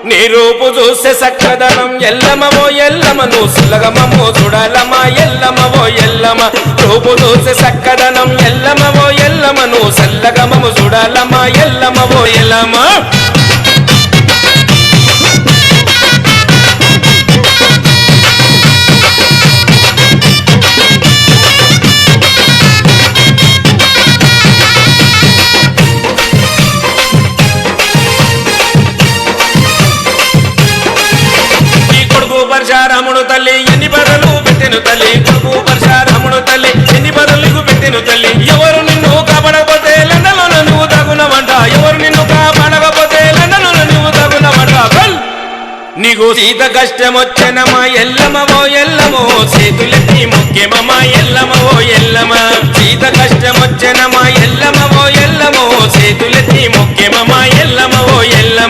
నీ రూపు చూసే సక్కదనం ఎల్లమవో ఎల్లమ నువ్వు సులగమమో చూడాలమా ఎల్లమవో ఎల్లమ రూపు చూసే సక్కదనం ఎల్లమవో ఎల్లమ నువ్వు సల్లగమము చూడాలమా ఎల్లమవో ఎల్లమ పరశురాముడు తల్లి ఎన్ని బదులు పెట్టెను తల్లి కొడుకు పరశురాముడు తల్లి ఎన్ని బదులకు పెట్టెను తల్లి ఎవరు నిన్ను కాపాడకపోతే లండలో నువ్వు తగునవంట ఎవరు నిన్ను కాపాడకపోతే లండలో నువ్వు తగునవంట నీకు సీత కష్టం వచ్చనమా ఎల్లమవో ఎల్లమో చేతులెత్తి ముఖ్యమమ్మా ఎల్లమవో ఎల్లమ సీత కష్టం వచ్చనమా ఎల్లమవో ఎల్లమో చేతులెత్తి ముఖ్యమమ్మా ఎల్లమవో ఎల్లమ